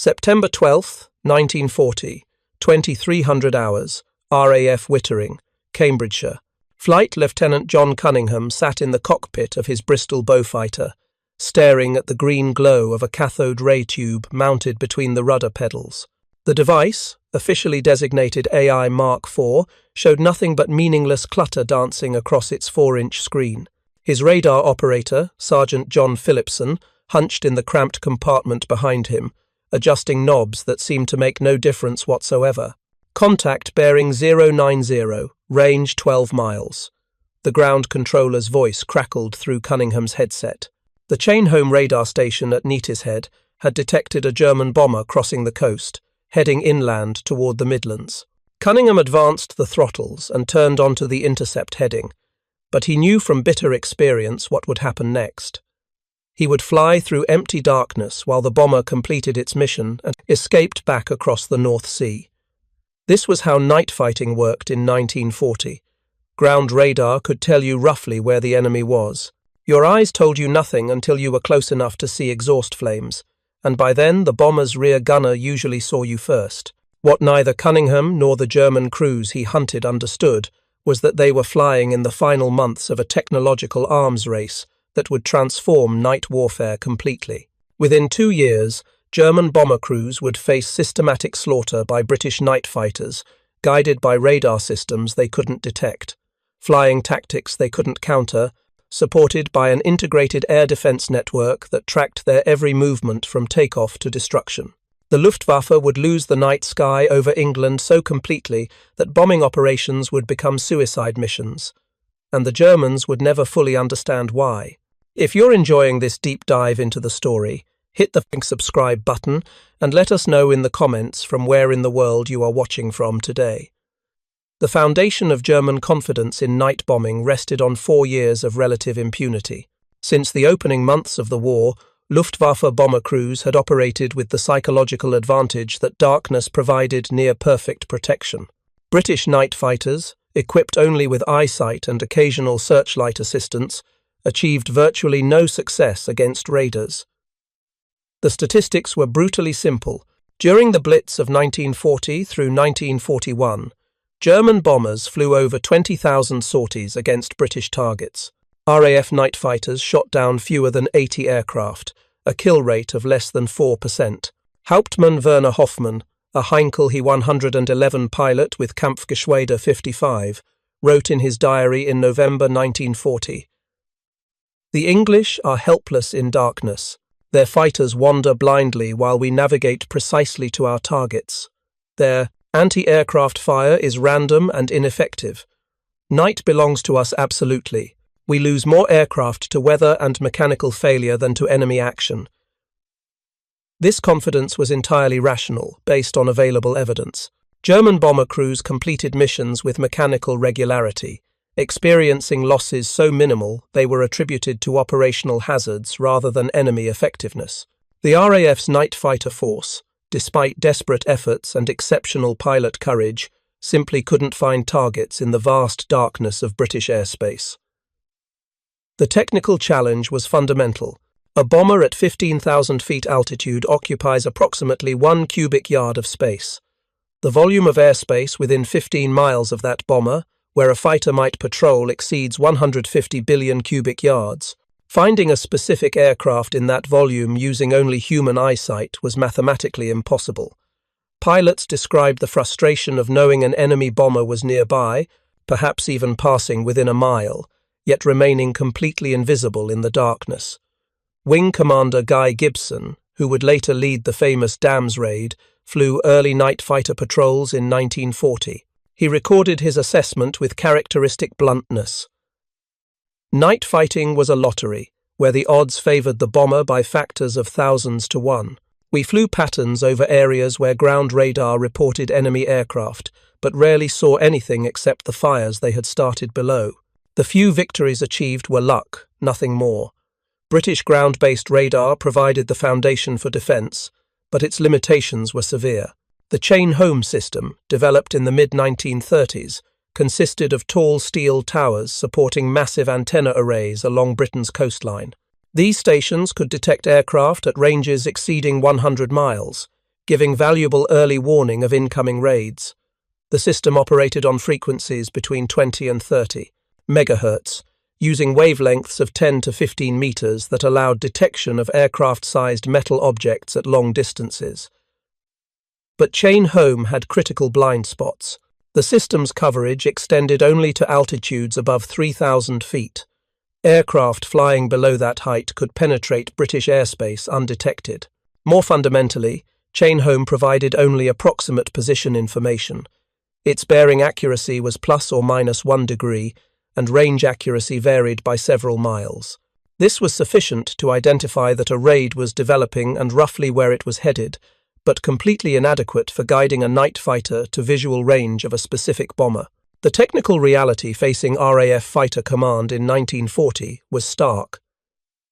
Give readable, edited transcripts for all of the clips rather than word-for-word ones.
September 12th, 1940, 2300 hours, RAF Wittering, Cambridgeshire. Flight Lieutenant John Cunningham sat in the cockpit of his Bristol Beaufighter, staring at the green glow of a cathode ray tube mounted between the rudder pedals. The device, officially designated AI Mark IV, showed nothing but meaningless clutter dancing across its 4-inch screen. His radar operator, Sergeant John Phillipson, hunched in the cramped compartment behind him, adjusting knobs that seemed to make no difference whatsoever. Contact bearing 090, range 12 miles. The ground controller's voice crackled through Cunningham's headset. The chain-home radar station at Neatishead had detected a German bomber crossing the coast, heading inland toward the Midlands. Cunningham advanced the throttles and turned onto the intercept heading, but he knew from bitter experience what would happen next. He would fly through empty darkness while the bomber completed its mission and escaped back across the North Sea. This was how night fighting worked in 1940. Ground radar could tell you roughly where the enemy was. Your eyes told you nothing until you were close enough to see exhaust flames, and by then the bomber's rear gunner usually saw you first. What neither Cunningham nor the German crews he hunted understood was that they were flying in the final months of a technological arms race that would transform night warfare completely. Within 2 years, German bomber crews would face systematic slaughter by British night fighters, guided by radar systems they couldn't detect, flying tactics they couldn't counter, supported by an integrated air defense network that tracked their every movement from takeoff to destruction. The Luftwaffe would lose the night sky over England so completely that bombing operations would become suicide missions, and the Germans would never fully understand why. If you're enjoying this deep dive into the story, hit the subscribe button and let us know in the comments from where in the world you are watching from today. The foundation of German confidence in night bombing rested on 4 years of relative impunity. Since the opening months of the war, Luftwaffe bomber crews had operated with the psychological advantage that darkness provided near-perfect protection. British night fighters, equipped only with eyesight and occasional searchlight assistance, achieved virtually no success against raiders. The statistics were brutally simple. During the Blitz of 1940 through 1941, German bombers flew over 20,000 sorties against British targets. RAF night fighters shot down fewer than 80 aircraft, a kill rate of less than 4%. Hauptmann Werner Hoffmann, a Heinkel He 111 pilot with Kampfgeschwader 55, wrote in his diary in November 1940, "The English are helpless in darkness. Their fighters wander blindly while we navigate precisely to our targets. Their anti-aircraft fire is random and ineffective. Night belongs to us absolutely. We lose more aircraft to weather and mechanical failure than to enemy action." This confidence was entirely rational, based on available evidence. German bomber crews completed missions with mechanical regularity, experiencing losses so minimal they were attributed to operational hazards rather than enemy effectiveness. The RAF's night fighter force, despite desperate efforts and exceptional pilot courage, simply couldn't find targets in the vast darkness of British airspace. The technical challenge was fundamental. A bomber at 15,000 feet altitude occupies approximately 1 cubic yard of space. The volume of airspace within 15 miles of that bomber, where a fighter might patrol, exceeds 150 billion cubic yards. Finding a specific aircraft in that volume using only human eyesight was mathematically impossible. Pilots described the frustration of knowing an enemy bomber was nearby, perhaps even passing within a mile, yet remaining completely invisible in the darkness. Wing Commander Guy Gibson, who would later lead the famous Dams raid, flew early night fighter patrols in 1940. He recorded his assessment with characteristic bluntness. Night fighting was a lottery, where the odds favoured the bomber by factors of thousands to 1. We flew patterns over areas where ground radar reported enemy aircraft, but rarely saw anything except the fires they had started below. The few victories achieved were luck, nothing more. British ground-based radar provided the foundation for defence, but its limitations were severe. The chain-home system, developed in the mid-1930s, consisted of tall steel towers supporting massive antenna arrays along Britain's coastline. These stations could detect aircraft at ranges exceeding 100 miles, giving valuable early warning of incoming raids. The system operated on frequencies between 20 and 30 megahertz, using wavelengths of 10 to 15 meters that allowed detection of aircraft-sized metal objects at long distances. But Chain Home had critical blind spots. The system's coverage extended only to altitudes above 3,000 feet. Aircraft flying below that height could penetrate British airspace undetected. More fundamentally, Chain Home provided only approximate position information. Its bearing accuracy was plus or minus 1 degree, and range accuracy varied by several miles. This was sufficient to identify that a raid was developing and roughly where it was headed, but completely inadequate for guiding a night fighter to visual range of a specific bomber. The technical reality facing RAF Fighter Command in 1940 was stark.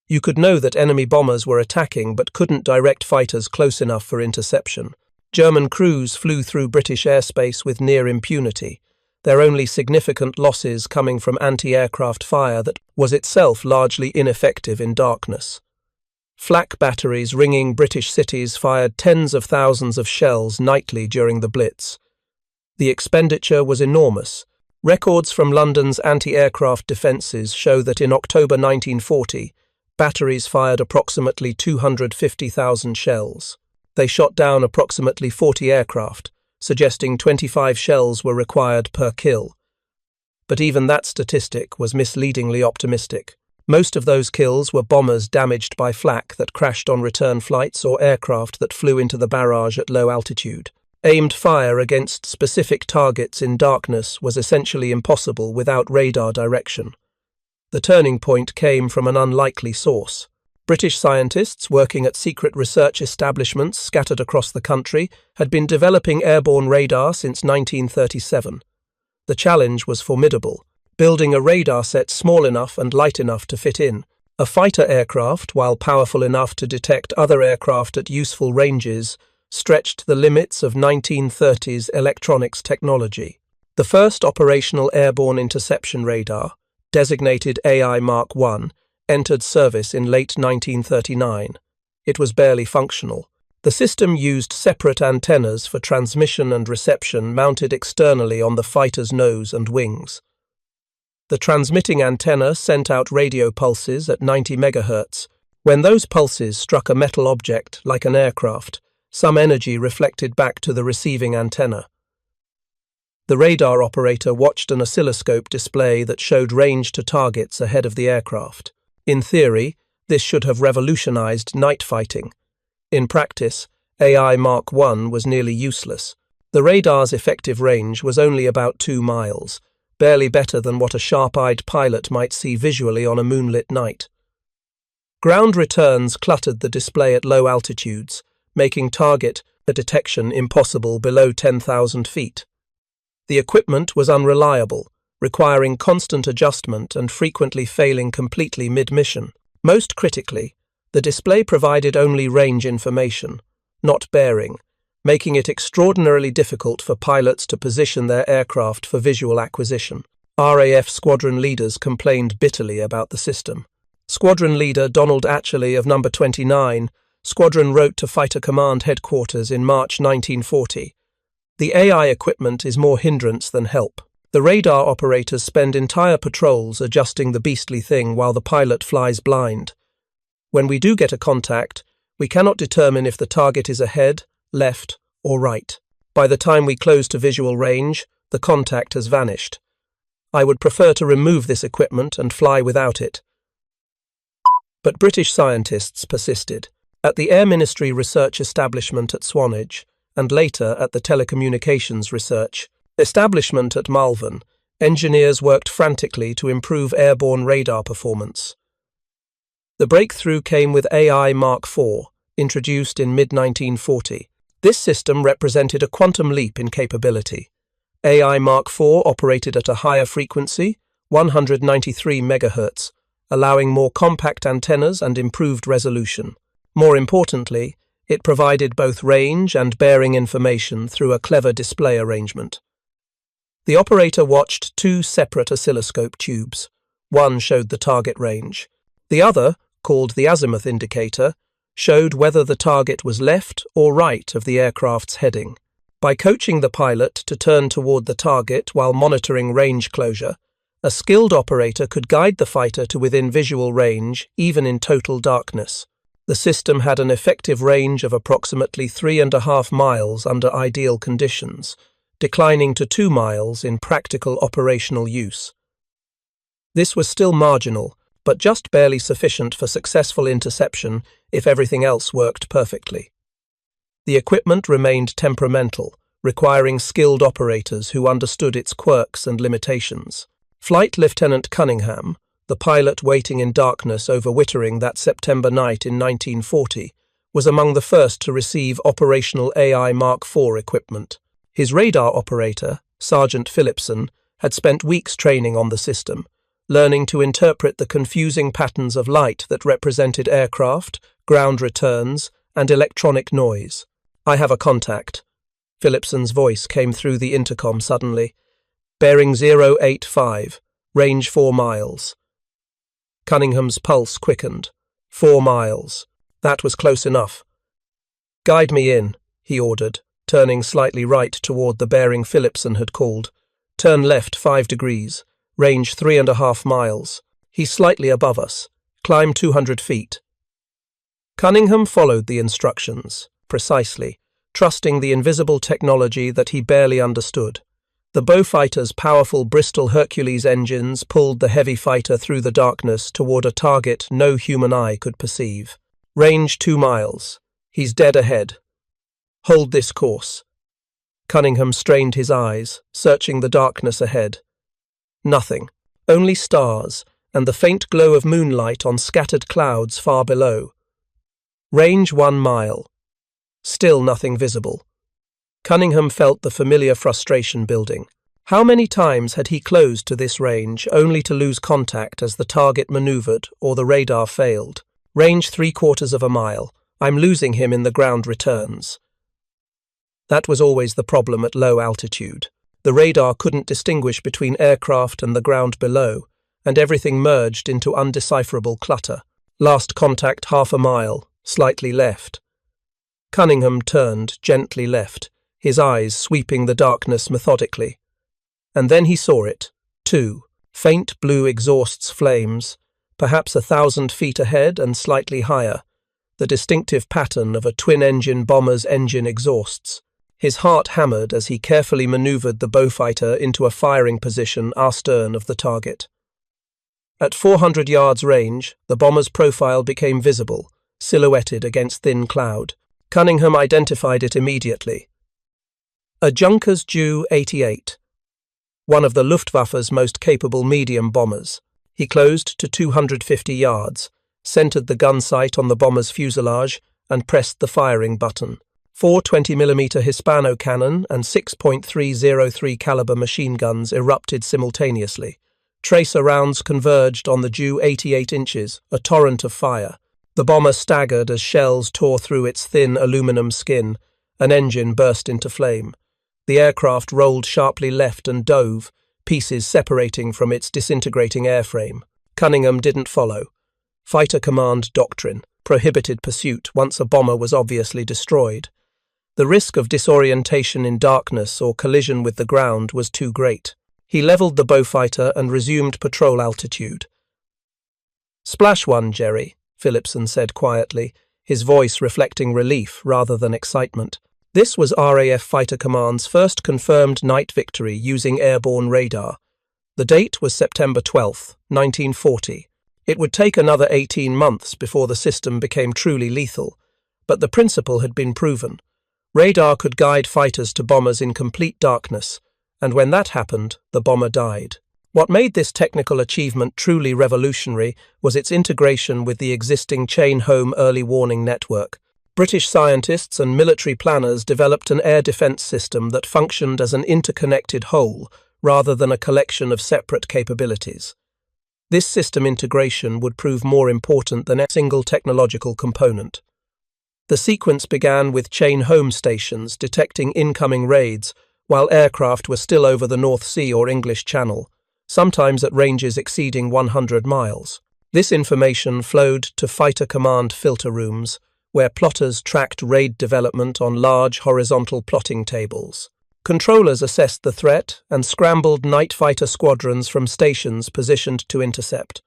You could know that enemy bombers were attacking but couldn't direct fighters close enough for interception. German crews flew through British airspace with near impunity, their only significant losses coming from anti-aircraft fire that was itself largely ineffective in darkness. Flak batteries ringing British cities fired tens of thousands of shells nightly during the Blitz. The expenditure was enormous. Records from London's anti-aircraft defences show that in October 1940, batteries fired approximately 250,000 shells. They shot down approximately 40 aircraft, suggesting 25 shells were required per kill. But even that statistic was misleadingly optimistic. Most of those kills were bombers damaged by flak that crashed on return flights or aircraft that flew into the barrage at low altitude. Aimed fire against specific targets in darkness was essentially impossible without radar direction. The turning point came from an unlikely source. British scientists working at secret research establishments scattered across the country had been developing airborne radar since 1937. The challenge was formidable, building a radar set small enough and light enough to fit in. A fighter aircraft, while powerful enough to detect other aircraft at useful ranges, stretched the limits of 1930s electronics technology. The first operational airborne interception radar, designated AI Mark I, entered service in late 1939. It was barely functional. The system used separate antennas for transmission and reception mounted externally on the fighter's nose and wings. The transmitting antenna sent out radio pulses at 90 MHz. When those pulses struck a metal object, like an aircraft, some energy reflected back to the receiving antenna. The radar operator watched an oscilloscope display that showed range to targets ahead of the aircraft. In theory, this should have revolutionized night fighting. In practice, AI Mark I was nearly useless. The radar's effective range was only about 2 miles, barely better than what a sharp-eyed pilot might see visually on a moonlit night. Ground returns cluttered the display at low altitudes, making target detection impossible below 10,000 feet. The equipment was unreliable, requiring constant adjustment and frequently failing completely mid-mission. Most critically, the display provided only range information, not bearing, making it extraordinarily difficult for pilots to position their aircraft for visual acquisition. RAF squadron leaders complained bitterly about the system. Squadron leader Donald Atcherley of No. 29, Squadron wrote to Fighter Command Headquarters in March 1940, "The AI equipment is more hindrance than help. The radar operators spend entire patrols adjusting the beastly thing while the pilot flies blind. When we do get a contact, we cannot determine if the target is ahead, left, or right. By the time we close to visual range, the contact has vanished. I would prefer to remove this equipment and fly without it." But British scientists persisted. At the Air Ministry Research Establishment at Swanage, and later at the Telecommunications Research Establishment at Malvern, engineers worked frantically to improve airborne radar performance. The breakthrough came with AI Mark IV, introduced in mid-1940. This system represented a quantum leap in capability. AI Mark IV operated at a higher frequency, 193 MHz, allowing more compact antennas and improved resolution. More importantly, it provided both range and bearing information through a clever display arrangement. The operator watched 2 separate oscilloscope tubes. One showed the target range. The other, called the azimuth indicator, showed whether the target was left or right of the aircraft's heading. By coaching the pilot to turn toward the target while monitoring range closure, a skilled operator could guide the fighter to within visual range, even in total darkness. The system had an effective range of approximately 3.5 miles under ideal conditions, declining to 2 miles in practical operational use. This was still marginal, but just barely sufficient for successful interception if everything else worked perfectly. The equipment remained temperamental, requiring skilled operators who understood its quirks and limitations. Flight Lieutenant Cunningham, the pilot waiting in darkness over Wittering that September night in 1940, was among the first to receive operational AI Mark IV equipment. His radar operator, Sergeant Phillipson, had spent weeks training on the system, learning to interpret the confusing patterns of light that represented aircraft, ground returns, and electronic noise. "I have a contact." Phillipson's voice came through the intercom suddenly. "Bearing 085, range 4 miles. Cunningham's pulse quickened. 4 miles. That was close enough. "Guide me in," he ordered, turning slightly right toward the bearing Phillipson had called. "Turn left 5 degrees. Range 3.5 miles. He's slightly above us. Climb 200 feet. Cunningham followed the instructions, precisely, trusting the invisible technology that he barely understood. The Beaufighter's powerful Bristol Hercules engines pulled the heavy fighter through the darkness toward a target no human eye could perceive. "Range 2 miles. He's dead ahead. Hold this course." Cunningham strained his eyes, searching the darkness ahead. Nothing, only stars and the faint glow of moonlight on scattered clouds far below. Range 1 mile. Still nothing visible. Cunningham felt the familiar frustration building. How many times had he closed to this range only to lose contact as the target maneuvered or the radar failed? Range 3/4 of a mile. I'm losing him in the ground returns. That was always the problem at low altitude. The radar couldn't distinguish between aircraft and the ground below, and everything merged into undecipherable clutter. Last contact 1/2 mile, slightly left. Cunningham turned gently left, his eyes sweeping the darkness methodically. And then he saw it, too. Faint blue exhaust's flames, perhaps 1,000 feet ahead and slightly higher, the distinctive pattern of a twin-engine bomber's engine exhausts. His heart hammered as he carefully maneuvered the Beaufighter into a firing position astern of the target. At 400 yards range, the bomber's profile became visible, silhouetted against thin cloud. Cunningham identified it immediately. A Junkers Ju-88, one of the Luftwaffe's most capable medium bombers. He closed to 250 yards, centered the gun sight on the bomber's fuselage, and pressed the firing button. 4 20mm Hispano cannon and 6.303 caliber machine guns erupted simultaneously. Tracer rounds converged on the Ju 88 inches, a torrent of fire. The bomber staggered as shells tore through its thin aluminum skin. An engine burst into flame. The aircraft rolled sharply left and dove, pieces separating from its disintegrating airframe. Cunningham didn't follow. Fighter command doctrine prohibited pursuit once a bomber was obviously destroyed. The risk of disorientation in darkness or collision with the ground was too great. He leveled the Beaufighter and resumed patrol altitude. "Splash one, Jerry," Phillipson said quietly, his voice reflecting relief rather than excitement. This was RAF Fighter Command's first confirmed night victory using airborne radar. The date was September 12, 1940. It would take another 18 months before the system became truly lethal, but the principle had been proven. Radar could guide fighters to bombers in complete darkness, and when that happened, the bomber died. What made this technical achievement truly revolutionary was its integration with the existing chain-home early warning network. British scientists and military planners developed an air defense system that functioned as an interconnected whole rather than a collection of separate capabilities. This system integration would prove more important than a single technological component. The sequence began with chain home stations detecting incoming raids while aircraft were still over the North Sea or English Channel, sometimes at ranges exceeding 100 miles. This information flowed to fighter command filter rooms, where plotters tracked raid development on large horizontal plotting tables. Controllers assessed the threat and scrambled night fighter squadrons from stations positioned to intercept.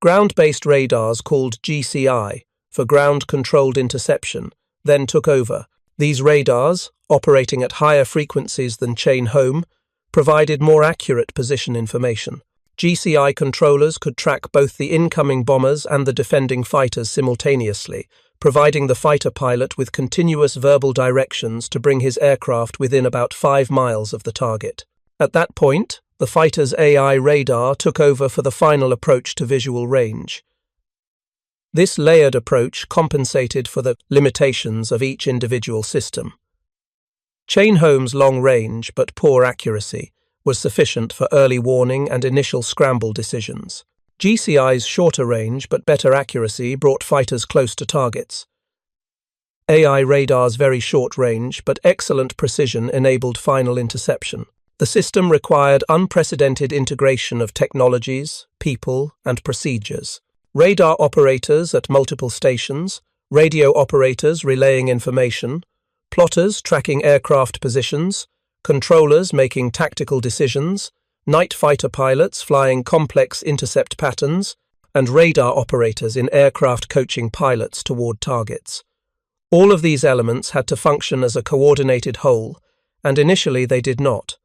Ground-based radars called GCI, for ground-controlled interception, then took over. These radars, operating at higher frequencies than chain-home, provided more accurate position information. GCI controllers could track both the incoming bombers and the defending fighters simultaneously, providing the fighter pilot with continuous verbal directions to bring his aircraft within about 5 miles of the target. At that point, the fighter's AI radar took over for the final approach to visual range. This layered approach compensated for the limitations of each individual system. Chain-home's long range but poor accuracy was sufficient for early warning and initial scramble decisions. GCI's shorter range but better accuracy brought fighters close to targets. AI radar's very short range but excellent precision enabled final interception. The system required unprecedented integration of technologies, people, and procedures. Radar operators at multiple stations, radio operators relaying information, plotters tracking aircraft positions, controllers making tactical decisions, night fighter pilots flying complex intercept patterns, and radar operators in aircraft coaching pilots toward targets. All of these elements had to function as a coordinated whole, and initially they did not.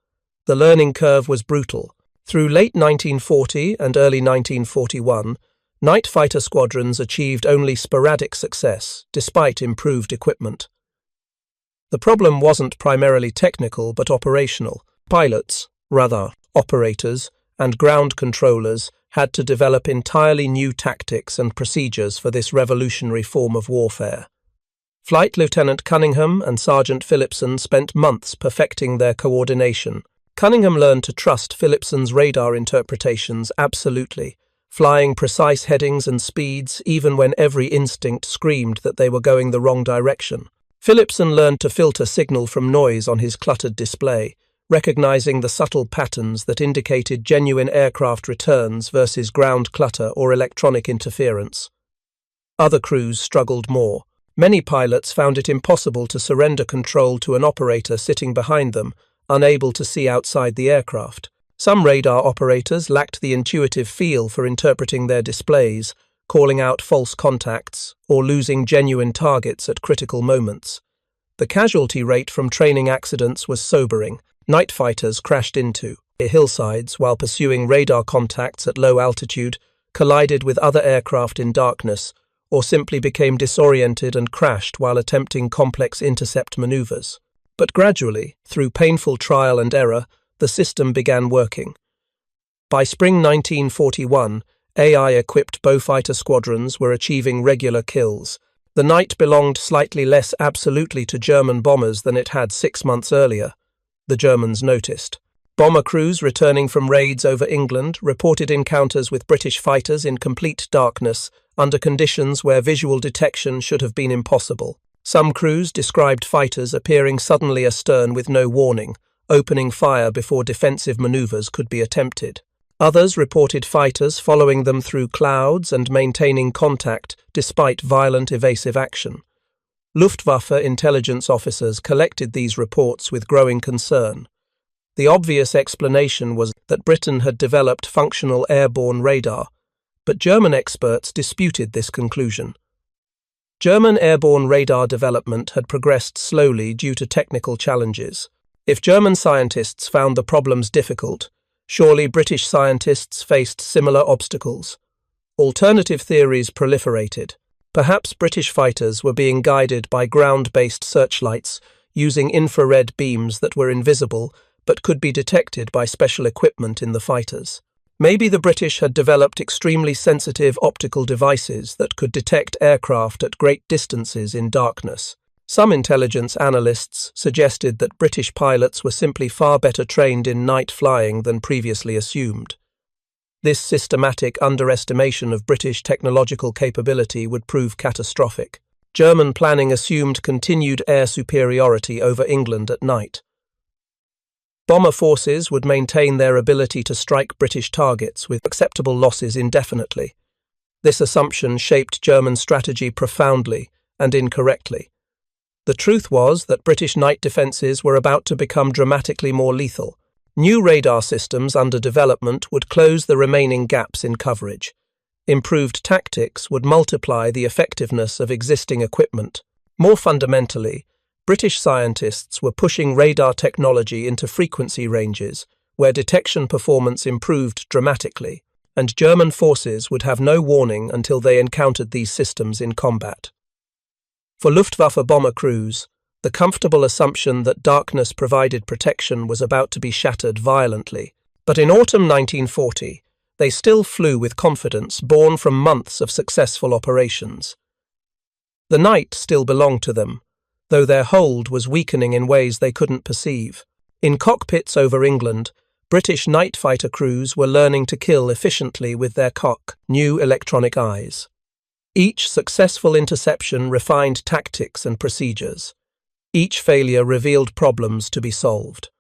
The learning curve was brutal. Through late 1940 and early 1941, night fighter squadrons achieved only sporadic success, despite improved equipment. The problem wasn't primarily technical but operational. Pilots, rather, operators, and ground controllers had to develop entirely new tactics and procedures for this revolutionary form of warfare. Flight Lieutenant Cunningham and Sergeant Phillipson spent months perfecting their coordination. Cunningham learned to trust Phillipson's radar interpretations absolutely, flying precise headings and speeds even when every instinct screamed that they were going the wrong direction. Phillipson learned to filter signal from noise on his cluttered display, recognizing the subtle patterns that indicated genuine aircraft returns versus ground clutter or electronic interference. Other crews struggled more. Many pilots found it impossible to surrender control to an operator sitting behind them, unable to see outside the aircraft. Some radar operators lacked the intuitive feel for interpreting their displays, calling out false contacts, or losing genuine targets at critical moments. The casualty rate from training accidents was sobering. Night fighters crashed into hillsides while pursuing radar contacts at low altitude, collided with other aircraft in darkness, or simply became disoriented and crashed while attempting complex intercept maneuvers. But gradually, through painful trial and error, the system began working. By spring 1941, AI-equipped Beaufighter squadrons were achieving regular kills. The night belonged slightly less absolutely to German bombers than it had 6 months earlier. The Germans noticed. Bomber crews returning from raids over England reported encounters with British fighters in complete darkness, under conditions where visual detection should have been impossible. Some crews described fighters appearing suddenly astern with no warning, opening fire before defensive maneuvers could be attempted. Others reported fighters following them through clouds and maintaining contact despite violent evasive action. Luftwaffe intelligence officers collected these reports with growing concern. The obvious explanation was that Britain had developed functional airborne radar, but German experts disputed this conclusion. German airborne radar development had progressed slowly due to technical challenges. If German scientists found the problems difficult, surely British scientists faced similar obstacles. Alternative theories proliferated. Perhaps British fighters were being guided by ground-based searchlights using infrared beams that were invisible but could be detected by special equipment in the fighters. Maybe the British had developed extremely sensitive optical devices that could detect aircraft at great distances in darkness. Some intelligence analysts suggested that British pilots were simply far better trained in night flying than previously assumed. This systematic underestimation of British technological capability would prove catastrophic. German planning assumed continued air superiority over England at night. Bomber forces would maintain their ability to strike British targets with acceptable losses indefinitely. This assumption shaped German strategy profoundly and incorrectly. The truth was that British night defences were about to become dramatically more lethal. New radar systems under development would close the remaining gaps in coverage. Improved tactics would multiply the effectiveness of existing equipment. More fundamentally, British scientists were pushing radar technology into frequency ranges where detection performance improved dramatically, and German forces would have no warning until they encountered these systems in combat. For Luftwaffe bomber crews, the comfortable assumption that darkness provided protection was about to be shattered violently. But in autumn 1940, they still flew with confidence born from months of successful operations. The night still belonged to them, though their hold was weakening in ways they couldn't perceive. In cockpits over England, British night fighter crews were learning to kill efficiently with their new electronic eyes. Each successful interception refined tactics and procedures. Each failure revealed problems to be solved.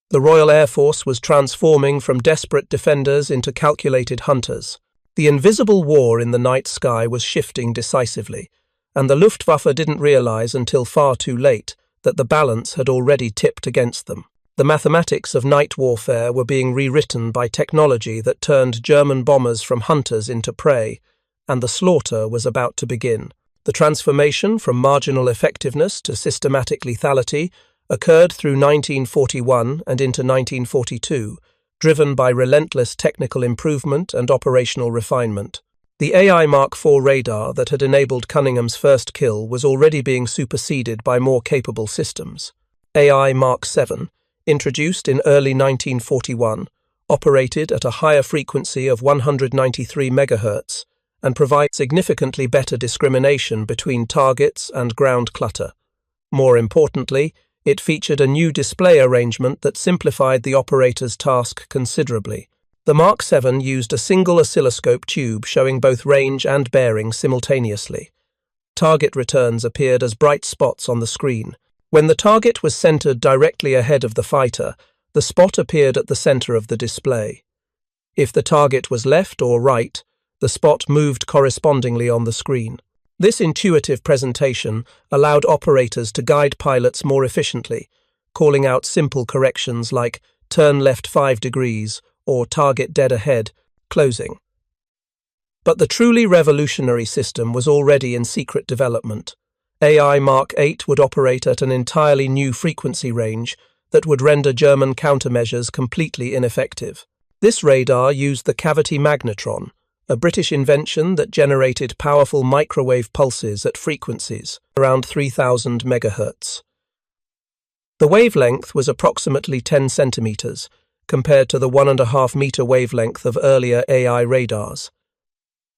The Royal Air Force was transforming from desperate defenders into calculated hunters. The invisible war in the night sky was shifting decisively, and the Luftwaffe didn't realize until far too late that the balance had already tipped against them. The mathematics of night warfare were being rewritten by technology that turned German bombers from hunters into prey, and the slaughter was about to begin. The transformation from marginal effectiveness to systematic lethality occurred through 1941 and into 1942, driven by relentless technical improvement and operational refinement. The AI Mark IV radar that had enabled Cunningham's first kill was already being superseded by more capable systems. AI Mark VII, introduced in early 1941, operated at a higher frequency of 193 MHz and provided significantly better discrimination between targets and ground clutter. More importantly, it featured a new display arrangement that simplified the operator's task considerably. The Mark VII used a single oscilloscope tube showing both range and bearing simultaneously. Target returns appeared as bright spots on the screen. When the target was centered directly ahead of the fighter, the spot appeared at the center of the display. If the target was left or right, the spot moved correspondingly on the screen. This intuitive presentation allowed operators to guide pilots more efficiently, calling out simple corrections like turn left 5 degrees or target dead ahead, closing. But the truly revolutionary system was already in secret development. AI Mark VIII would operate at an entirely new frequency range that would render German countermeasures completely ineffective. This radar used the cavity magnetron, a British invention that generated powerful microwave pulses at frequencies around 3000 MHz. The wavelength was approximately 10 centimeters, compared to the 1.5-meter wavelength of earlier AI radars.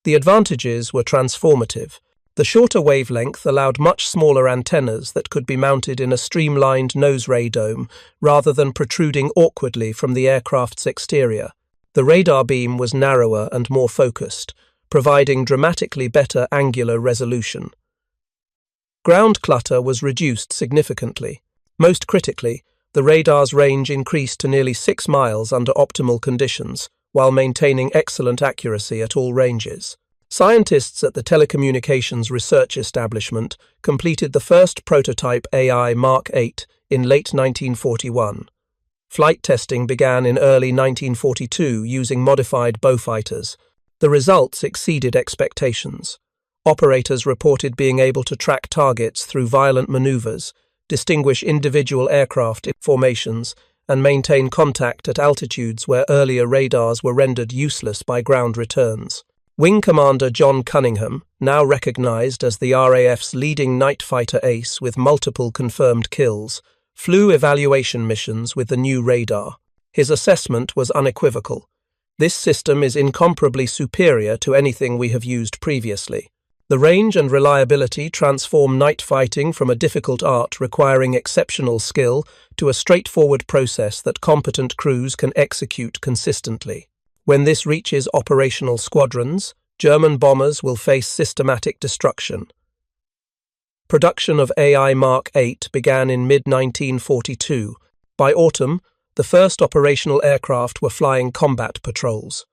The advantages were transformative. The shorter wavelength allowed much smaller antennas that could be mounted in a streamlined nose ray dome rather than protruding awkwardly from the aircraft's exterior. The radar beam was narrower and more focused, providing dramatically better angular resolution. Ground clutter was reduced significantly. Most critically, the radar's range increased to nearly 6 miles under optimal conditions, while maintaining excellent accuracy at all ranges. Scientists at the Telecommunications Research Establishment completed the first prototype AI Mark VIII in late 1941. Flight testing began in early 1942 using modified Beaufighters. The results exceeded expectations. Operators reported being able to track targets through violent maneuvers, distinguish individual aircraft formations, and maintain contact at altitudes where earlier radars were rendered useless by ground returns. Wing Commander John Cunningham, now recognized as the RAF's leading night fighter ace with multiple confirmed kills, flew evaluation missions with the new radar. His assessment was unequivocal. This system is incomparably superior to anything we have used previously. The range and reliability transform night fighting from a difficult art requiring exceptional skill to a straightforward process that competent crews can execute consistently. When this reaches operational squadrons, German bombers will face systematic destruction. Production of AI Mark VIII began in mid-1942. By autumn, the first operational aircraft were flying combat patrols.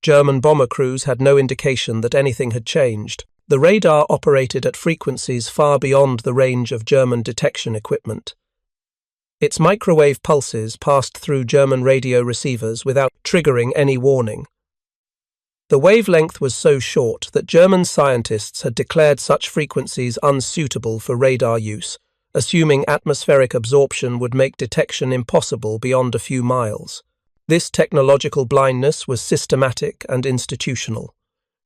German bomber crews had no indication that anything had changed. The radar operated at frequencies far beyond the range of German detection equipment. Its microwave pulses passed through German radio receivers without triggering any warning. The wavelength was so short that German scientists had declared such frequencies unsuitable for radar use, assuming atmospheric absorption would make detection impossible beyond a few miles. This technological blindness was systematic and institutional.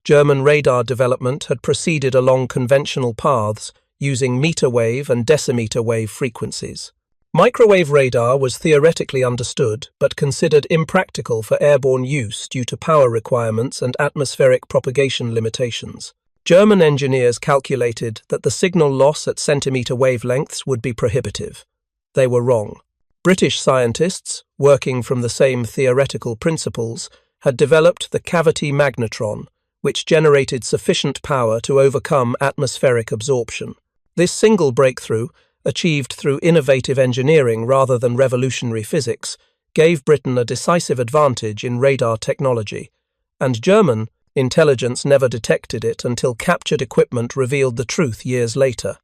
German radar development had proceeded along conventional paths using meter wave and decimeter wave frequencies. Microwave radar was theoretically understood but considered impractical for airborne use due to power requirements and atmospheric propagation limitations. German engineers calculated that the signal loss at centimeter wavelengths would be prohibitive. They were wrong. British scientists, working from the same theoretical principles, had developed the cavity magnetron, which generated sufficient power to overcome atmospheric absorption. This single breakthrough, achieved through innovative engineering rather than revolutionary physics, gave Britain a decisive advantage in radar technology, and German intelligence never detected it until captured equipment revealed the truth years later.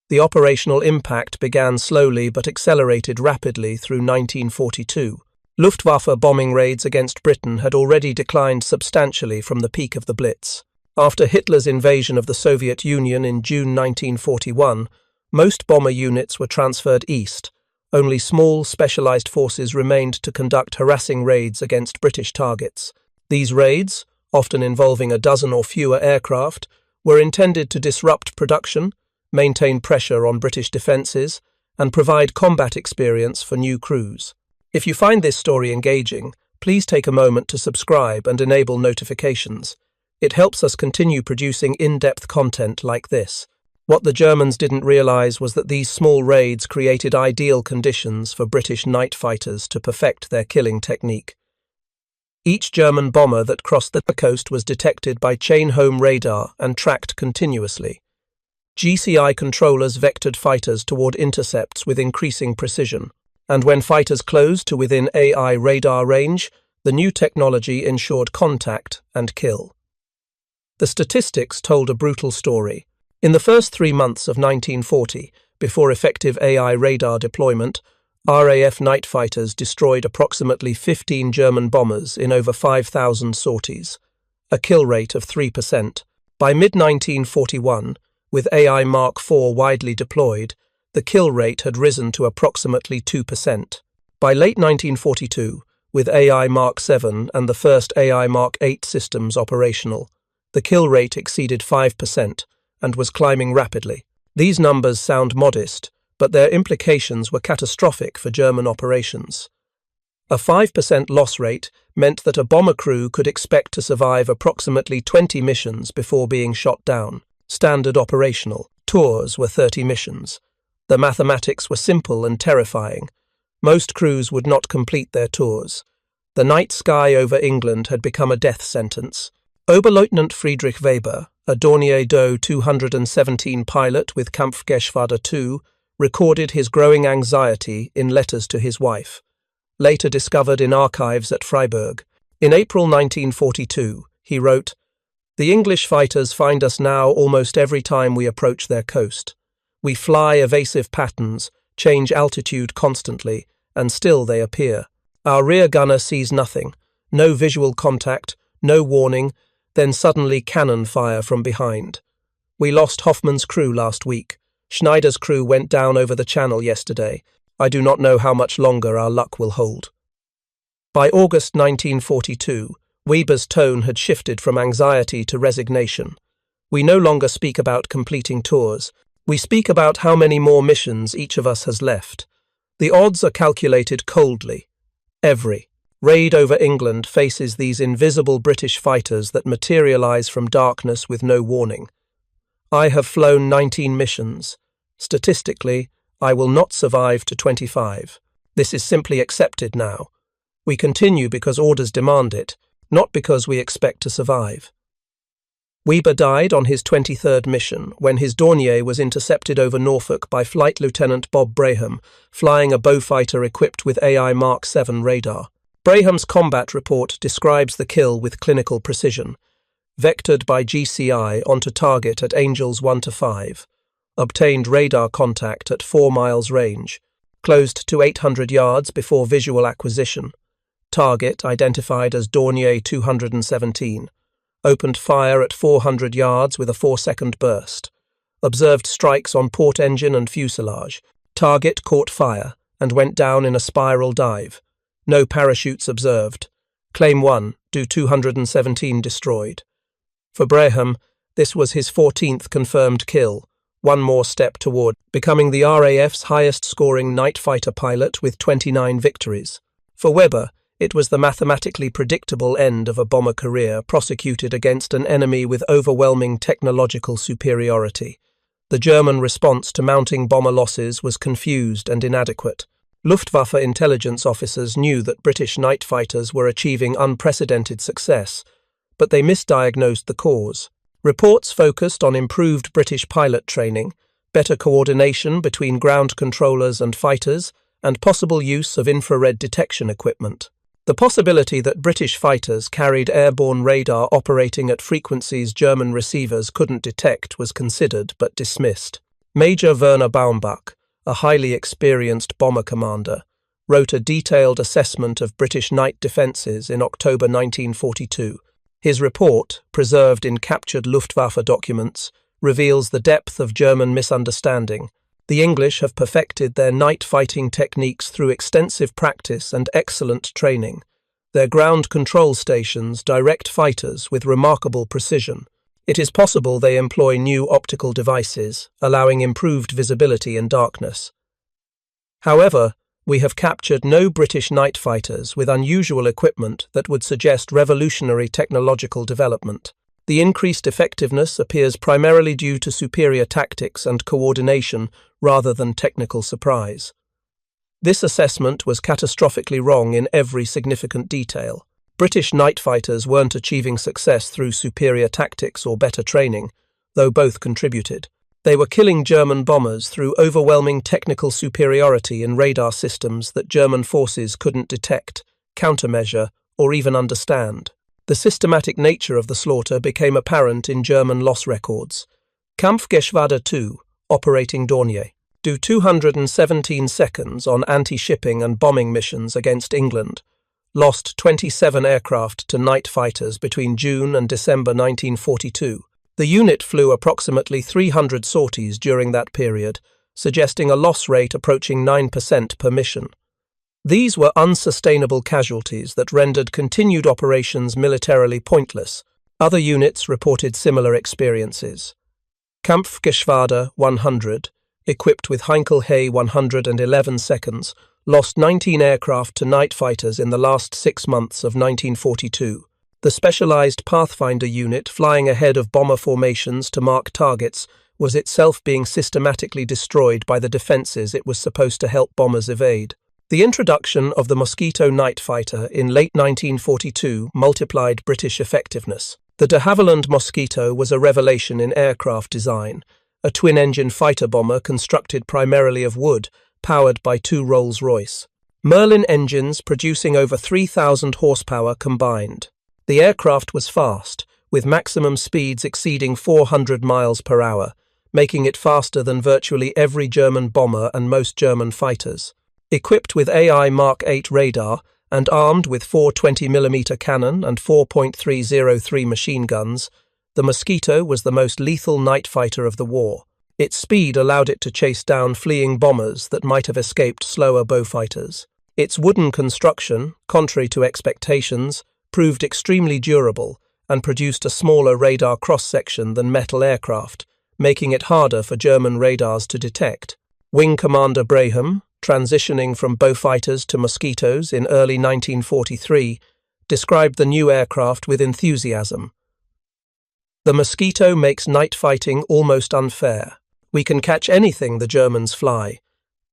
The operational impact began slowly but accelerated rapidly through 1942. Luftwaffe bombing raids against Britain had already declined substantially from the peak of the Blitz. After Hitler's invasion of the Soviet Union in June 1941, most bomber units were transferred east. Only small, specialized forces remained to conduct harassing raids against British targets. These raids, often involving a dozen or fewer aircraft, were intended to disrupt production, maintain pressure on British defences, and provide combat experience for new crews. If you find this story engaging, please take a moment to subscribe and enable notifications. It helps us continue producing in-depth content like this. What the Germans didn't realise was that these small raids created ideal conditions for British night fighters to perfect their killing technique. Each German bomber that crossed the coast was detected by chain-home radar and tracked continuously. GCI controllers vectored fighters toward intercepts with increasing precision, and when fighters closed to within AI radar range, the new technology ensured contact and kill. The statistics told a brutal story. In the first 3 months of 1940, before effective AI radar deployment, RAF night fighters destroyed approximately 15 German bombers in over 5,000 sorties, a kill rate of 3%. By mid-1941, with AI Mark IV widely deployed, the kill rate had risen to approximately 2%. By late 1942, with AI Mark VII and the first AI Mark VIII systems operational, the kill rate exceeded 5%, and was climbing rapidly. These numbers sound modest, but their implications were catastrophic for German operations. A 5% loss rate meant that a bomber crew could expect to survive approximately 20 missions before being shot down. Standard operational tours were 30 missions. The mathematics were simple and terrifying. Most crews would not complete their tours. The night sky over England had become a death sentence. Oberleutnant Friedrich Weber, a Dornier Do 217 pilot with Kampfgeschwader II, recorded his growing anxiety in letters to his wife, later discovered in archives at Freiburg. In April 1942, he wrote, "The English fighters find us now almost every time we approach their coast. We fly evasive patterns, change altitude constantly, and still they appear. Our rear gunner sees nothing, no visual contact, no warning, then suddenly cannon fire from behind. We lost Hoffmann's crew last week. Schneider's crew went down over the channel yesterday. I do not know how much longer our luck will hold." By August 1942, Weber's tone had shifted from anxiety to resignation. "We no longer speak about completing tours. We speak about how many more missions each of us has left. The odds are calculated coldly. Every raid over England faces these invisible British fighters that materialize from darkness with no warning. I have flown 19 missions. Statistically, I will not survive to 25. This is simply accepted now. We continue because orders demand it, not because we expect to survive." Weber died on his 23rd mission when his Dornier was intercepted over Norfolk by Flight Lieutenant Bob Braham, flying a Beaufighter equipped with AI Mark VII radar. Braham's combat report describes the kill with clinical precision. vectored by GCI onto target at angles 1 to 5, obtained radar contact at 4 miles range, closed to 800 yards before visual acquisition, target identified as Dornier 217, opened fire at 400 yards with a 4-second burst, observed strikes on port engine and fuselage, target caught fire and went down in a spiral dive, no parachutes observed, claim 1, Do 217 destroyed. For Braham, this was his 14th confirmed kill, one more step toward becoming the RAF's highest-scoring night fighter pilot with 29 victories. For Weber, it was the mathematically predictable end of a bomber career prosecuted against an enemy with overwhelming technological superiority. The German response to mounting bomber losses was confused and inadequate. Luftwaffe intelligence officers knew that British night fighters were achieving unprecedented success, but they misdiagnosed the cause. Reports focused on improved British pilot training, better coordination between ground controllers and fighters, and possible use of infrared detection equipment. The possibility that British fighters carried airborne radar operating at frequencies German receivers couldn't detect was considered but dismissed. Major Werner Baumbach, a highly experienced bomber commander, wrote a detailed assessment of British night defences in October 1942. His report, preserved in captured Luftwaffe documents, reveals the depth of German misunderstanding. The English have perfected their night fighting techniques through extensive practice and excellent training. Their ground control stations direct fighters with remarkable precision. It is possible they employ new optical devices, allowing improved visibility in darkness. However, we have captured no British night fighters with unusual equipment that would suggest revolutionary technological development. The increased effectiveness appears primarily due to superior tactics and coordination rather than technical surprise. This assessment was catastrophically wrong in every significant detail. British night fighters weren't achieving success through superior tactics or better training, though both contributed. They were killing German bombers through overwhelming technical superiority in radar systems that German forces couldn't detect, countermeasure, or even understand. The systematic nature of the slaughter became apparent in German loss records. Kampfgeschwader 2, operating Dornier, Do 217 seconds on anti-shipping and bombing missions against England, lost 27 aircraft to night fighters between June and December 1942. The unit flew approximately 300 sorties during that period, suggesting a loss rate approaching 9% per mission. These were unsustainable casualties that rendered continued operations militarily pointless. Other units reported similar experiences. Kampfgeschwader 100, equipped with Heinkel Hay 111 seconds, lost 19 aircraft to night fighters in the last 6 months of 1942. The specialized Pathfinder unit flying ahead of bomber formations to mark targets was itself being systematically destroyed by the defenses it was supposed to help bombers evade. The introduction of the Mosquito night fighter in late 1942 multiplied British effectiveness. The de Havilland Mosquito was a revelation in aircraft design, a twin-engine fighter bomber constructed primarily of wood, powered by 2 Rolls-Royce Merlin engines producing over 3,000 horsepower combined. The aircraft was fast, with maximum speeds exceeding 400 miles per hour, making it faster than virtually every German bomber and most German fighters. Equipped with AI Mark 8 radar and armed with 4 20mm cannon and 4.303 machine guns, the Mosquito was the most lethal night fighter of the war. Its speed allowed it to chase down fleeing bombers that might have escaped slower Beaufighters. Its wooden construction, contrary to expectations, proved extremely durable and produced a smaller radar cross-section than metal aircraft, making it harder for German radars to detect. Wing Commander Braham, transitioning from Beaufighters to Mosquitoes in early 1943, described the new aircraft with enthusiasm. The Mosquito makes night fighting almost unfair. We can catch anything the Germans fly.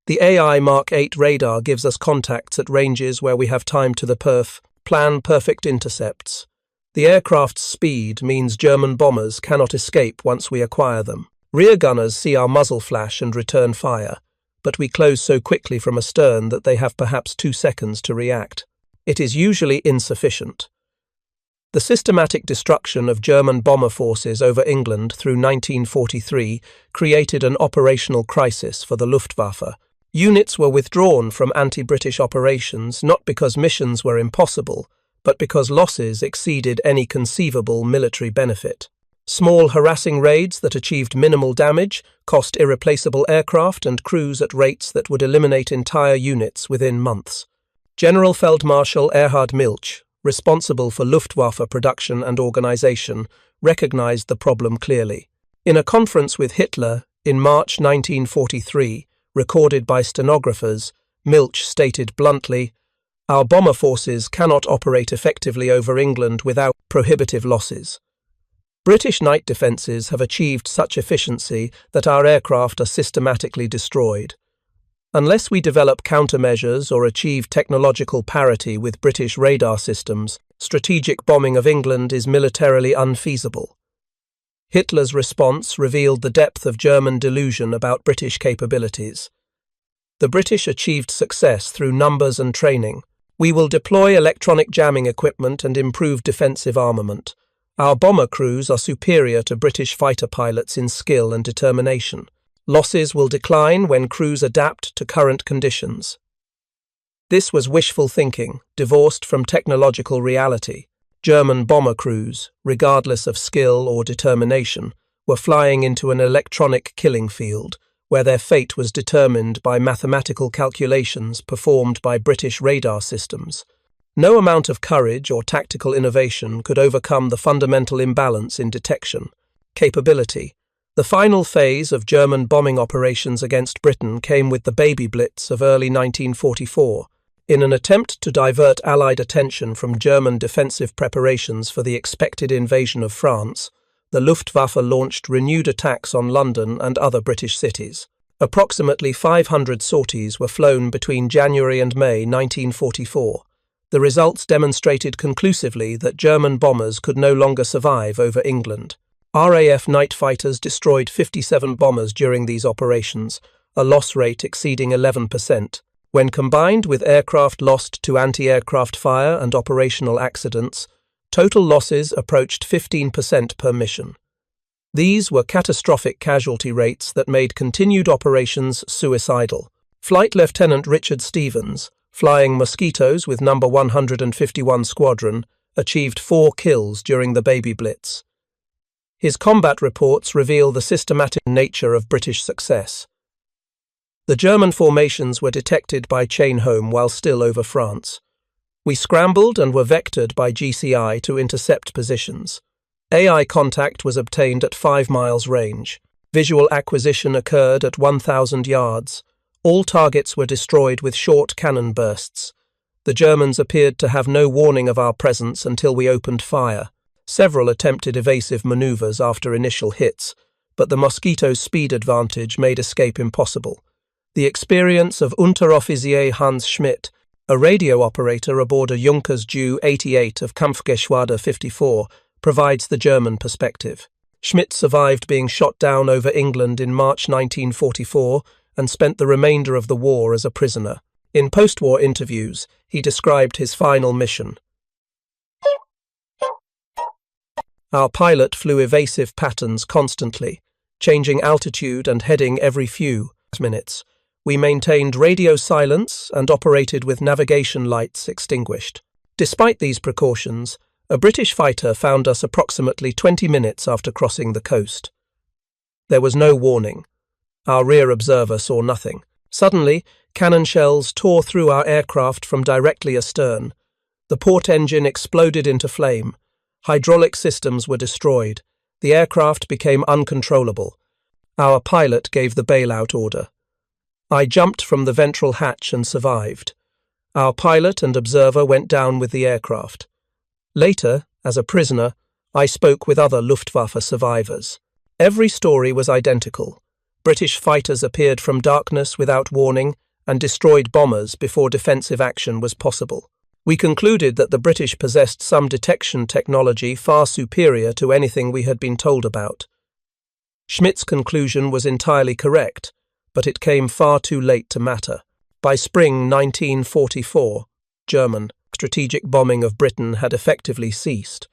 The AI Mark 8 radar gives us contacts at ranges where we have time to plan perfect intercepts. The aircraft's speed means German bombers cannot escape once we acquire them. Rear gunners see our muzzle flash and return fire, but we close so quickly from astern that they have perhaps 2 seconds to react. It is usually insufficient. The systematic destruction of German bomber forces over England through 1943 created an operational crisis for the Luftwaffe. Units were withdrawn from anti-British operations not because missions were impossible, but because losses exceeded any conceivable military benefit. Small harassing raids that achieved minimal damage cost irreplaceable aircraft and crews at rates that would eliminate entire units within months. General Feldmarschall Erhard Milch, responsible for Luftwaffe production and organization, recognized the problem clearly. In a conference with Hitler in March 1943, recorded by stenographers, Milch stated bluntly, "Our bomber forces cannot operate effectively over England without prohibitive losses. British night defences have achieved such efficiency that our aircraft are systematically destroyed. Unless we develop countermeasures or achieve technological parity with British radar systems, strategic bombing of England is militarily unfeasible." Hitler's response revealed the depth of German delusion about British capabilities. The British achieved success through numbers and training. "We will deploy electronic jamming equipment and improve defensive armament. Our bomber crews are superior to British fighter pilots in skill and determination. Losses will decline when crews adapt to current conditions." This was wishful thinking, divorced from technological reality. German bomber crews, regardless of skill or determination, were flying into an electronic killing field, where their fate was determined by mathematical calculations performed by British radar systems. No amount of courage or tactical innovation could overcome the fundamental imbalance in detection capability. The final phase of German bombing operations against Britain came with the Baby Blitz of early 1944. In an attempt to divert Allied attention from German defensive preparations for the expected invasion of France, the Luftwaffe launched renewed attacks on London and other British cities. Approximately 500 sorties were flown between January and May 1944. The results demonstrated conclusively that German bombers could no longer survive over England. RAF night fighters destroyed 57 bombers during these operations, a loss rate exceeding 11%. When combined with aircraft lost to anti-aircraft fire and operational accidents, total losses approached 15% per mission. These were catastrophic casualty rates that made continued operations suicidal. Flight Lieutenant Richard Stevens, flying Mosquitoes with No. 151 Squadron, achieved 4 kills during the Baby Blitz. His combat reports reveal the systematic nature of British success. The German formations were detected by chain home while still over France. We scrambled and were vectored by GCI to intercept positions. AI contact was obtained at 5 miles range. Visual acquisition occurred at 1,000 yards. All targets were destroyed with short cannon bursts. The Germans appeared to have no warning of our presence until we opened fire. Several attempted evasive maneuvers after initial hits, but the Mosquito's speed advantage made escape impossible. The experience of Unteroffizier Hans Schmidt, a radio operator aboard a Junkers Ju 88 of Kampfgeschwader 54, provides the German perspective. Schmidt survived being shot down over England in March 1944 and spent the remainder of the war as a prisoner. In post-war interviews, he described his final mission. "Our pilot flew evasive patterns constantly, changing altitude and heading every few minutes. We maintained radio silence and operated with navigation lights extinguished. Despite these precautions, a British fighter found us approximately 20 minutes after crossing the coast. There was no warning. Our rear observer saw nothing. Suddenly, cannon shells tore through our aircraft from directly astern. The port engine exploded into flame. Hydraulic systems were destroyed. The aircraft became uncontrollable. Our pilot gave the bailout order. I jumped from the ventral hatch and survived. Our pilot and observer went down with the aircraft. Later, as a prisoner, I spoke with other Luftwaffe survivors. Every story was identical. British fighters appeared from darkness without warning and destroyed bombers before defensive action was possible. We concluded that the British possessed some detection technology far superior to anything we had been told about. Schmidt's conclusion was entirely correct, but it came far too late to matter. By spring 1944, German strategic bombing of Britain had effectively ceased.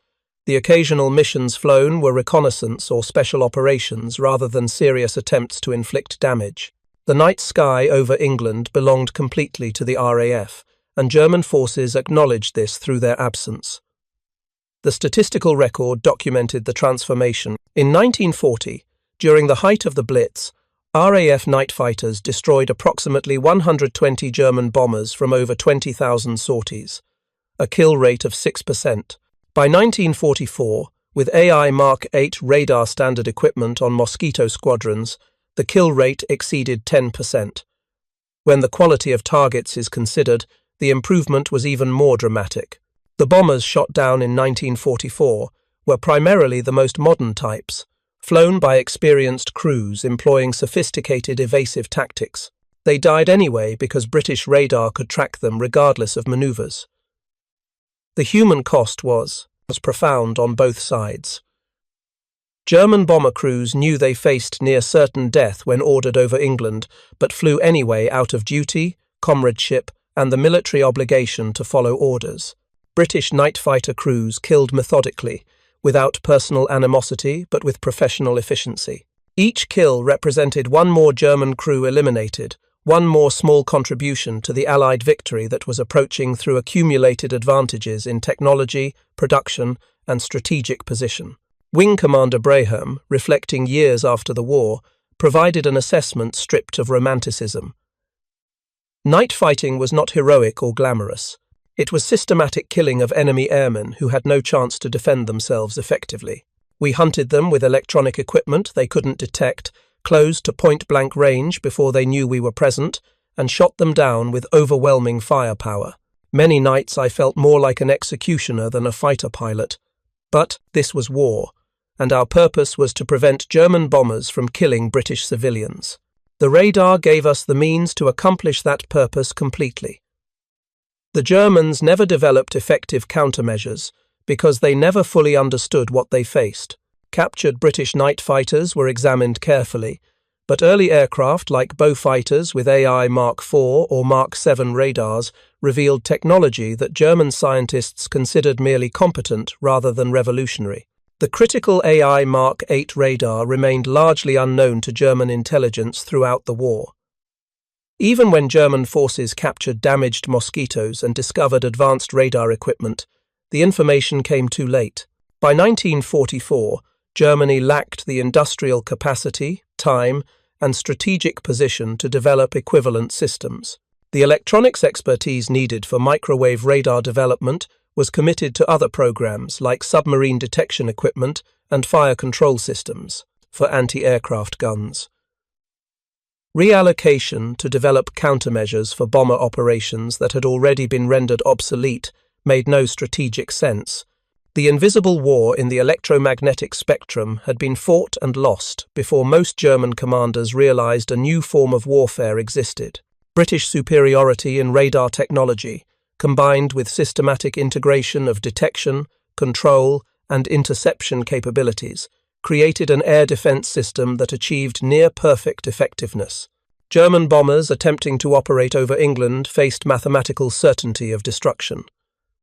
The occasional missions flown were reconnaissance or special operations rather than serious attempts to inflict damage. The night sky over England belonged completely to the RAF, and German forces acknowledged this through their absence. The statistical record documented the transformation. In 1940, during the height of the Blitz, RAF night fighters destroyed approximately 120 German bombers from over 20,000 sorties, a kill rate of 6%. By 1944, with AI Mark 8 radar standard equipment on Mosquito squadrons, the kill rate exceeded 10%. When the quality of targets is considered, the improvement was even more dramatic. The bombers shot down in 1944 were primarily the most modern types, flown by experienced crews employing sophisticated evasive tactics. They died anyway because British radar could track them regardless of maneuvers. The human cost was profound on both sides. German bomber crews knew they faced near certain death when ordered over England, but flew anyway out of duty, comradeship, and the military obligation to follow orders. British night fighter crews killed methodically, without personal animosity but with professional efficiency. Each kill represented one more German crew eliminated, one more small contribution to the Allied victory that was approaching through accumulated advantages in technology, production, and strategic position. Wing Commander Braham, reflecting years after the war, provided an assessment stripped of romanticism. Night fighting was not heroic or glamorous. It was systematic killing of enemy airmen who had no chance to defend themselves effectively. We hunted them with electronic equipment they couldn't detect, closed to point-blank range before they knew we were present, and shot them down with overwhelming firepower. Many nights I felt more like an executioner than a fighter pilot. But this was war, and our purpose was to prevent German bombers from killing British civilians. The radar gave us the means to accomplish that purpose completely. The Germans never developed effective countermeasures because they never fully understood what they faced. Captured British night fighters were examined carefully, but early aircraft like Beaufighters with AI Mark 4 or Mark 7 radars revealed technology that German scientists considered merely competent rather than revolutionary. The critical AI Mark 8 radar remained largely unknown to German intelligence throughout the war. Even when German forces captured damaged Mosquitoes and discovered advanced radar equipment, the information came too late. By 1944, Germany lacked the industrial capacity, time, and strategic position to develop equivalent systems. The electronics expertise needed for microwave radar development was committed to other programs like submarine detection equipment and fire control systems for anti-aircraft guns. Reallocation to develop countermeasures for bomber operations that had already been rendered obsolete made no strategic sense. The invisible war in the electromagnetic spectrum had been fought and lost before most German commanders realized a new form of warfare existed. British superiority in radar technology, combined with systematic integration of detection, control, and interception capabilities, created an air defense system that achieved near-perfect effectiveness. German bombers attempting to operate over England faced mathematical certainty of destruction.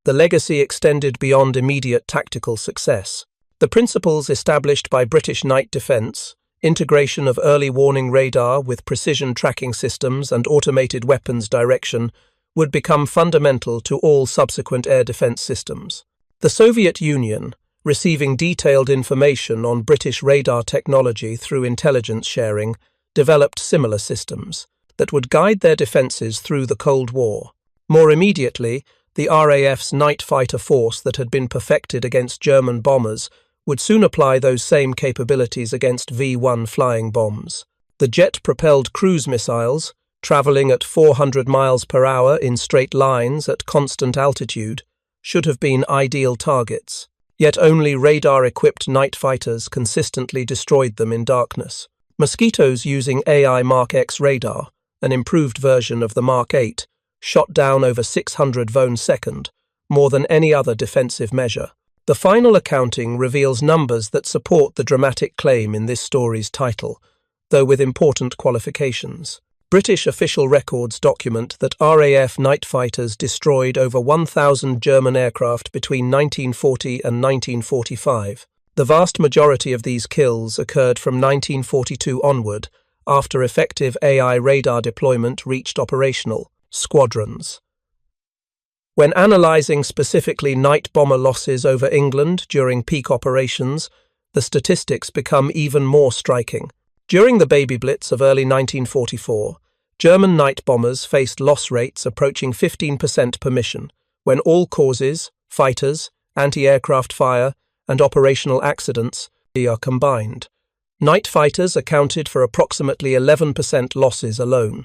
The legacy extended beyond immediate tactical success. The principles established by British night defence, integration of early warning radar with precision tracking systems and automated weapons direction, would become fundamental to all subsequent air defence systems. The Soviet Union, receiving detailed information on British radar technology through intelligence sharing, developed similar systems that would guide their defences through the Cold War. More immediately, the RAF's night fighter force that had been perfected against German bombers would soon apply those same capabilities against V-1 flying bombs. The jet-propelled cruise missiles, travelling at 400 miles per hour in straight lines at constant altitude, should have been ideal targets. Yet only radar-equipped night fighters consistently destroyed them in darkness. Mosquitoes using AI Mark X radar, an improved version of the Mark 8, shot down over 600 vones second, more than any other defensive measure. The final accounting reveals numbers that support the dramatic claim in this story's title, though with important qualifications. British official records document that RAF night fighters destroyed over 1,000 German aircraft between 1940 and 1945. The vast majority of these kills occurred from 1942 onward, after effective AI radar deployment reached operational squadrons. When analysing specifically night bomber losses over England during peak operations, the statistics become even more striking. During the baby blitz of early 1944, German night bombers faced loss rates approaching 15% per mission, when all causes, fighters, anti-aircraft fire, and operational accidents are combined. Night fighters accounted for approximately 11% losses alone.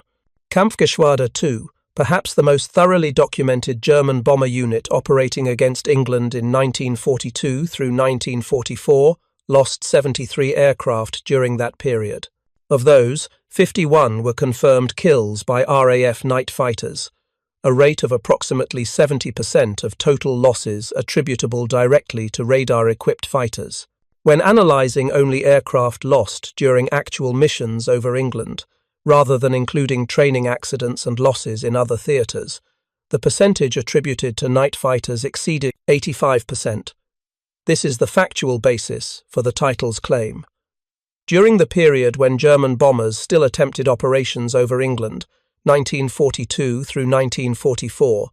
Kampfgeschwader II, perhaps the most thoroughly documented German bomber unit operating against England in 1942 through 1944, lost 73 aircraft during that period. Of those, 51 were confirmed kills by RAF night fighters, a rate of approximately 70% of total losses attributable directly to radar-equipped fighters. When analysing only aircraft lost during actual missions over England, rather than including training accidents and losses in other theatres, the percentage attributed to night fighters exceeded 85%. This is the factual basis for the title's claim. During the period when German bombers still attempted operations over England, 1942 through 1944,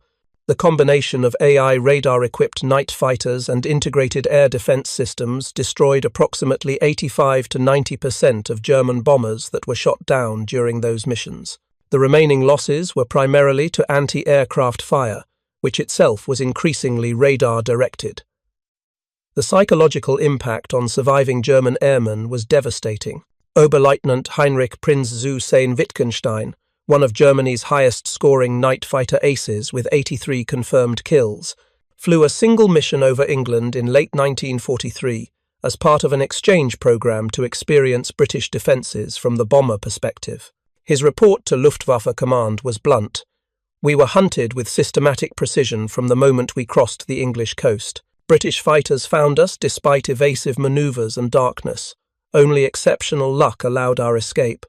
the combination of AI radar-equipped night fighters and integrated air defense systems destroyed approximately 85 to 90% of German bombers that were shot down during those missions. The remaining losses were primarily to anti-aircraft fire, which itself was increasingly radar-directed. The psychological impact on surviving German airmen was devastating. Oberleutnant Heinrich Prinz zu Wittgenstein, one of Germany's highest-scoring night fighter aces with 83 confirmed kills, flew a single mission over England in late 1943 as part of an exchange program to experience British defences from the bomber perspective. His report to Luftwaffe command was blunt. "We were hunted with systematic precision from the moment we crossed the English coast. British fighters found us despite evasive manoeuvres and darkness. Only exceptional luck allowed our escape.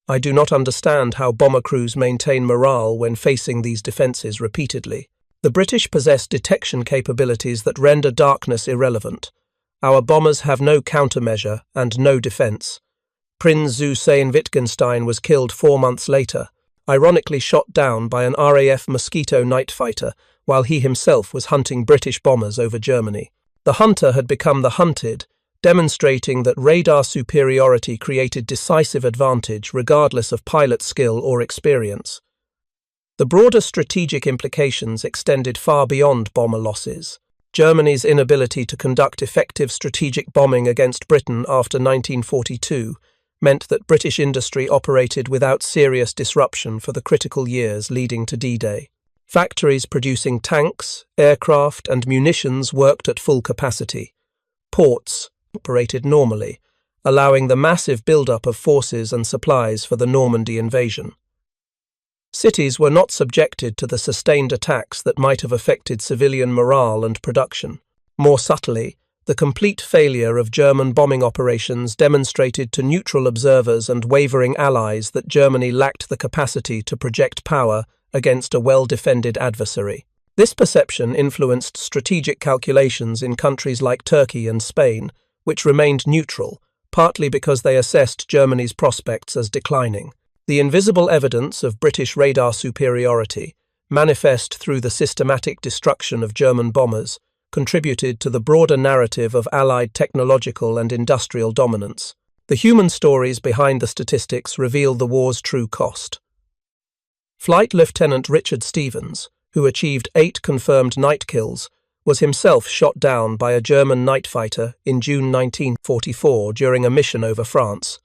I do not understand how bomber crews maintain morale when facing these defences repeatedly. The British possess detection capabilities that render darkness irrelevant. Our bombers have no countermeasure and no defence." Prinz zu Wittgenstein was killed 4 months later, ironically shot down by an RAF Mosquito night fighter while he himself was hunting British bombers over Germany. The hunter had become the hunted, demonstrating that radar superiority created decisive advantage regardless of pilot skill or experience. The broader strategic implications extended far beyond bomber losses. Germany's inability to conduct effective strategic bombing against Britain after 1942 meant that British industry operated without serious disruption for the critical years leading to D-Day. Factories producing tanks, aircraft, and munitions worked at full capacity. Ports operated normally, allowing the massive build-up of forces and supplies for the Normandy invasion. Cities were not subjected to the sustained attacks that might have affected civilian morale and production. More subtly, the complete failure of German bombing operations demonstrated to neutral observers and wavering allies that Germany lacked the capacity to project power against a well-defended adversary. This perception influenced strategic calculations in countries like Turkey and Spain, which remained neutral, partly because they assessed Germany's prospects as declining. The invisible evidence of British radar superiority, manifest through the systematic destruction of German bombers, contributed to the broader narrative of Allied technological and industrial dominance. The human stories behind the statistics reveal the war's true cost. Flight Lieutenant Richard Stevens, who achieved 8 confirmed night kills, was himself shot down by a German night fighter in June 1944 during a mission over France.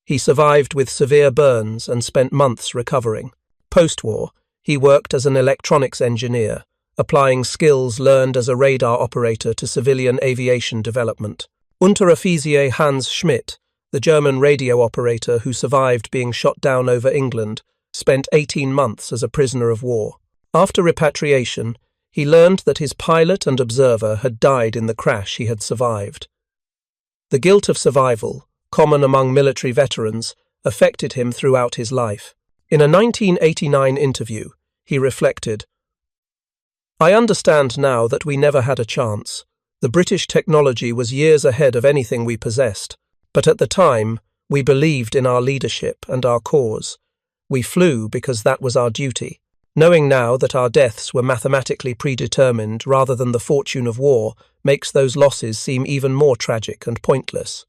He survived with severe burns and spent months recovering. Post-war, he worked as an electronics engineer, applying skills learned as a radar operator to civilian aviation development. Unteroffizier Hans Schmidt, the German radio operator who survived being shot down over England, spent 18 months as a prisoner of war. After repatriation, he learned that his pilot and observer had died in the crash he had survived. The guilt of survival, common among military veterans, affected him throughout his life. In a 1989 interview, he reflected, "I understand now that we never had a chance. The British technology was years ahead of anything we possessed, but at the time, we believed in our leadership and our cause. We flew because that was our duty. Knowing now that our deaths were mathematically predetermined rather than the fortune of war makes those losses seem even more tragic and pointless."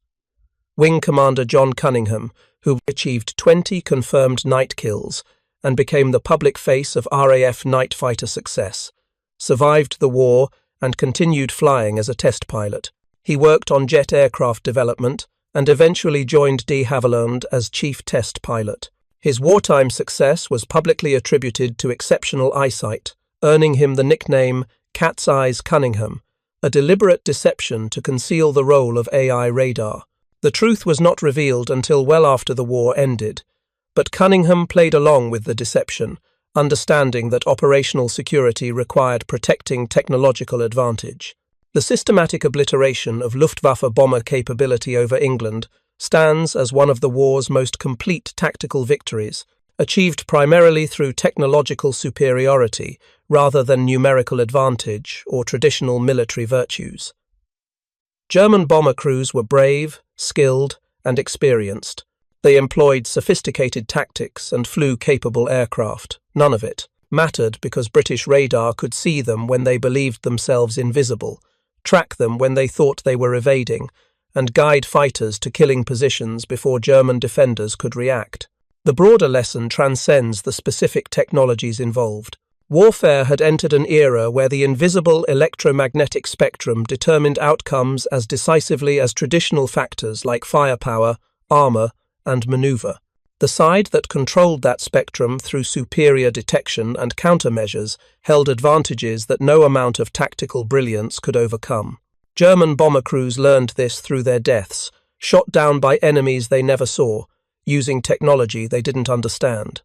Wing Commander John Cunningham, who achieved 20 confirmed night kills and became the public face of RAF night fighter success, survived the war and continued flying as a test pilot. He worked on jet aircraft development and eventually joined de Havilland as chief test pilot. His wartime success was publicly attributed to exceptional eyesight, earning him the nickname Cat's Eyes Cunningham, a deliberate deception to conceal the role of AI radar. The truth was not revealed until well after the war ended, but Cunningham played along with the deception, understanding that operational security required protecting technological advantage. The systematic obliteration of Luftwaffe bomber capability over England stands as one of the war's most complete tactical victories, achieved primarily through technological superiority rather than numerical advantage or traditional military virtues. German bomber crews were brave, skilled, and experienced. They employed sophisticated tactics and flew capable aircraft. None of it mattered because British radar could see them when they believed themselves invisible, track them when they thought they were evading, and guide fighters to killing positions before German defenders could react. The broader lesson transcends the specific technologies involved. Warfare had entered an era where the invisible electromagnetic spectrum determined outcomes as decisively as traditional factors like firepower, armor, and maneuver. The side that controlled that spectrum through superior detection and countermeasures held advantages that no amount of tactical brilliance could overcome. German bomber crews learned this through their deaths, shot down by enemies they never saw, using technology they didn't understand.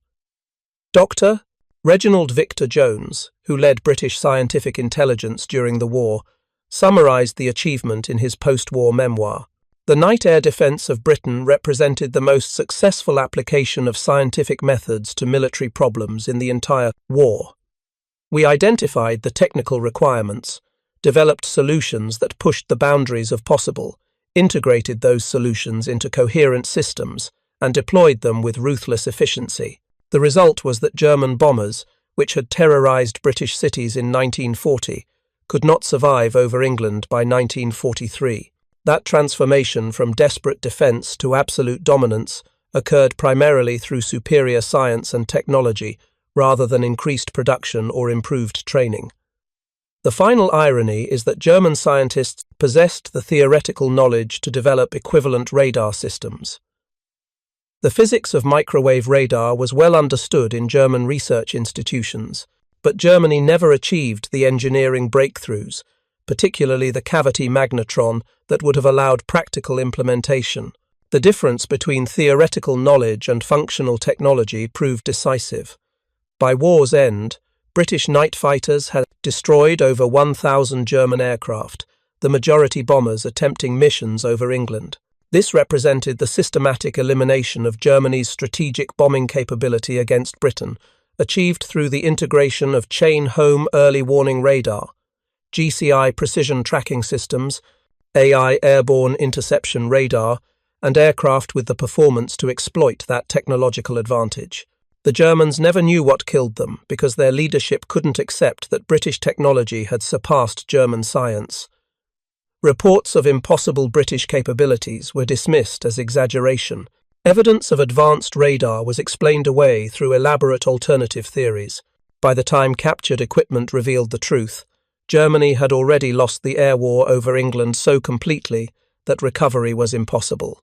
Dr. Reginald Victor Jones, who led British scientific intelligence during the war, summarised the achievement in his post-war memoir. The night air defence of Britain represented the most successful application of scientific methods to military problems in the entire war. We identified the technical requirements, developed solutions that pushed the boundaries of possible, integrated those solutions into coherent systems, and deployed them with ruthless efficiency. The result was that German bombers, which had terrorized British cities in 1940, could not survive over England by 1943. That transformation from desperate defence to absolute dominance occurred primarily through superior science and technology rather than increased production or improved training. The final irony is that German scientists possessed the theoretical knowledge to develop equivalent radar systems. The physics of microwave radar was well understood in German research institutions, but Germany never achieved the engineering breakthroughs, particularly the cavity magnetron, that would have allowed practical implementation. The difference between theoretical knowledge and functional technology proved decisive. By war's end, British night fighters had destroyed over 1,000 German aircraft, the majority bombers attempting missions over England. This represented the systematic elimination of Germany's strategic bombing capability against Britain, achieved through the integration of chain-home early warning radar, GCI precision tracking systems, AI airborne interception radar, and aircraft with the performance to exploit that technological advantage. The Germans never knew what killed them because their leadership couldn't accept that British technology had surpassed German science. Reports of impossible British capabilities were dismissed as exaggeration. Evidence of advanced radar was explained away through elaborate alternative theories. By the time captured equipment revealed the truth, Germany had already lost the air war over England so completely that recovery was impossible.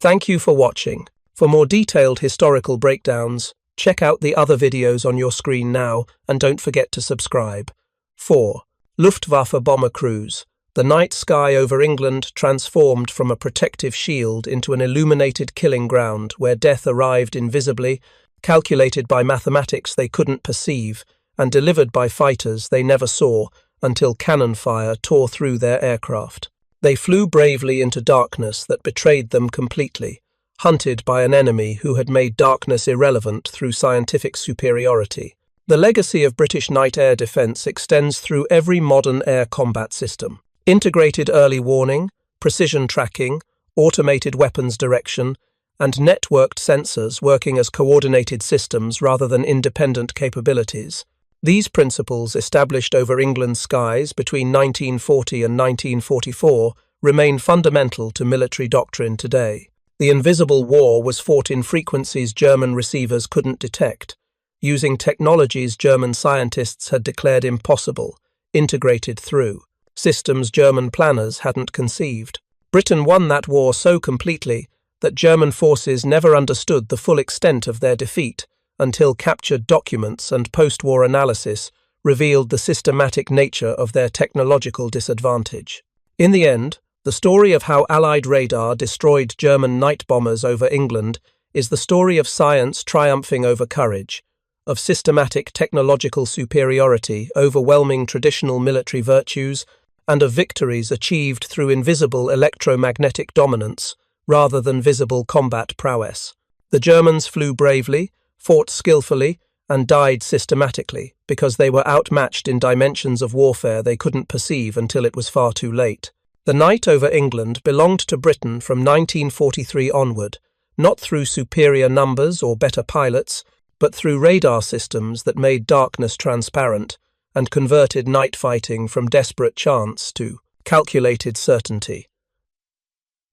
Thank you for watching. For more detailed historical breakdowns, check out the other videos on your screen now and don't forget to subscribe. 4. Luftwaffe bomber crews. The night sky over England transformed from a protective shield into an illuminated killing ground where death arrived invisibly, calculated by mathematics they couldn't perceive, and delivered by fighters they never saw until cannon fire tore through their aircraft. They flew bravely into darkness that betrayed them completely, hunted by an enemy who had made darkness irrelevant through scientific superiority. The legacy of British night air defence extends through every modern air combat system. Integrated early warning, precision tracking, automated weapons direction, and networked sensors working as coordinated systems rather than independent capabilities. These principles, established over England's skies between 1940 and 1944, remain fundamental to military doctrine today. The invisible war was fought in frequencies German receivers couldn't detect, using technologies German scientists had declared impossible, integrated through systems German planners hadn't conceived. Britain won that war so completely that German forces never understood the full extent of their defeat until captured documents and post-war analysis revealed the systematic nature of their technological disadvantage. In the end, the story of how Allied radar destroyed German night bombers over England is the story of science triumphing over courage, of systematic technological superiority overwhelming traditional military virtues, and of victories achieved through invisible electromagnetic dominance rather than visible combat prowess. The Germans flew bravely, fought skillfully, and died systematically because they were outmatched in dimensions of warfare they couldn't perceive until it was far too late. The night over England belonged to Britain from 1943 onward, not through superior numbers or better pilots, but through radar systems that made darkness transparent and converted night fighting from desperate chance to calculated certainty.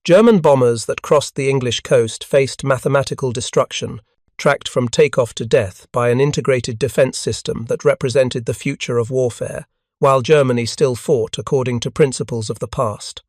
German bombers that crossed the English coast faced mathematical destruction, tracked from takeoff to death by an integrated defence system that represented the future of warfare, while Germany still fought according to principles of the past.